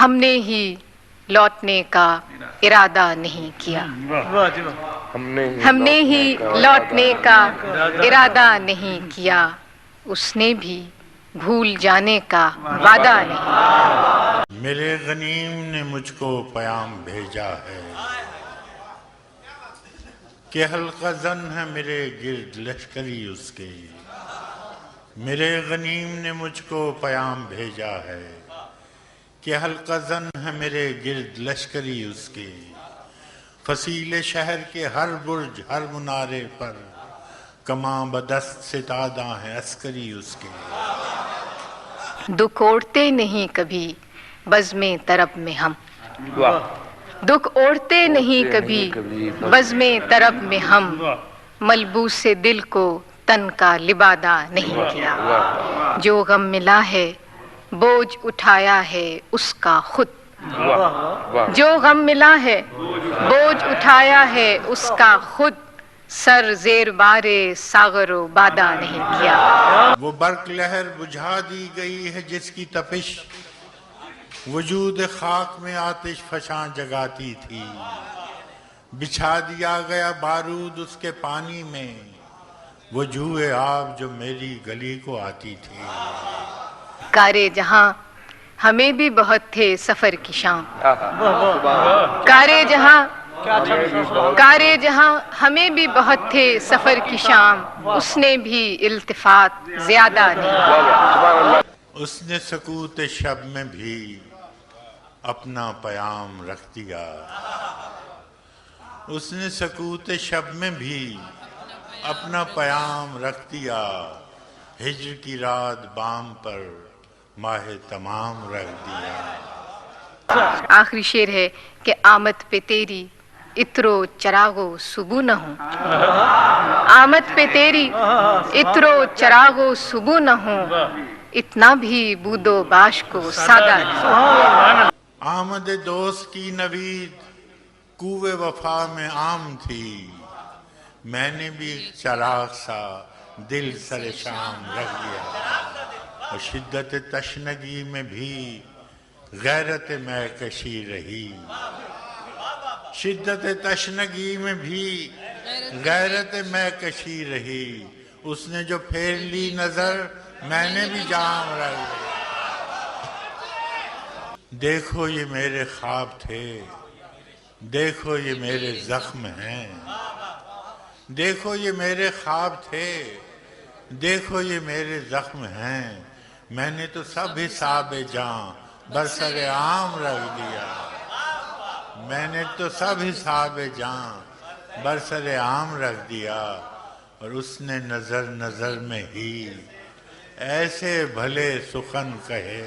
ہم نے ہی لوٹنے کا ارادہ نہیں کیا، ہم نے ہی لوٹنے کا ارادہ نہیں کیا، اس نے بھی بھول جانے کا وعدہ نہیں۔ میرے غنیم نے مجھ کو پیام بھیجا ہے کہ حلقہ زن ہے میرے گرد لشکری اس کے۔ میرے غنیم نے مجھ کو پیام بھیجا ہے کہ حلقہ زن ہے میرے گرد لشکری اس کے۔ فصیل شہر کے ہر برج ہر منارے پر کماں بدست ستادہ ہیں عسکری اس کے۔ دکھ اوڑھتے نہیں کبھی بزم طرب میں ہم، دکھ اوڑھتے نہیں کبھی بزم طرب میں ہم، ملبوس دل کو تن کا لبادہ نہیں کیا۔ جو غم ملا ہے بوجھ اٹھایا ہے اس کا خود، جو غم ملا ہے بوجھ اٹھایا ہے اس کا خود، سر زیر بار ساغر و بادہ نہیں کیا۔ وہ برق لہر بجھا دی گئی ہے جس کی تپش وجود خاک میں آتش فشاں جگاتی تھی، بچھا دیا گیا بارود اس کے پانی میں وہ جوئے آب جو میری گلی کو آتی تھی۔ کارے جہاں ہمیں بھی بہت تھے سفر کی شام، کارے جہاں ہمیں بھی بہت تھے سفر کی شام، اس نے بھی التفات زیادہ نہیں۔ اس نے سکوت شب میں بھی اپنا پیام رکھ دیا، اس نے سکوت شب میں بھی اپنا پیام رکھ دیا، ہجر کی رات بام پر ماہ تمام رکھ دیا۔ آخری شعر ہے کہ آمد پہ تیری عطر و چراغ و صبو نہ ہوں، آمد پہ تیری عطر و چراغ و صبو نہ ہوں، اتنا بھی بود و باش کو سادہ نہیں۔ آمد دوست کی نوید کوہ وفا میں عام تھی، میں نے بھی چراغ سا دل سر شام رکھ دیا، اور شدت تشنگی میں بھی غیرت میں کشی رہی، شدت تشنگی میں بھی غیرت میں کشی رہی، اس نے جو پھیر لی نظر میں نے بھی جام رکھ دیا۔ دیکھو یہ میرے خواب تھے، دیکھو یہ میرے زخم ہیں، دیکھو یہ میرے خواب تھے، دیکھو یہ میرے زخم ہیں، میں نے تو سب حساب جاں برسر عام رکھ دیا، میں نے تو سب حساب جاں برسر عام رکھ دیا، اور اس نے نظر نظر میں ہی ایسے بھلے سخن کہے،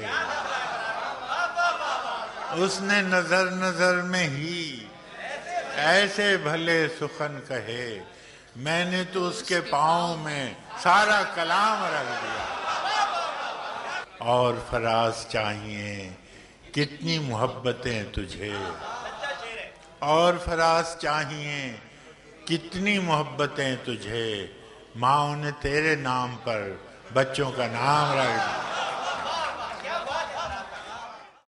اس نے نظر نظر میں ہی ایسے بھلے سخن کہے، میں نے تو اس کے پاؤں میں سارا کلام رکھ دیا۔ اور فراز چاہیے کتنی محبتیں تجھے، اور فراز چاہیے کتنی محبتیں تجھے، ماں نے تیرے نام پر بچوں کا نام رکھ دیا۔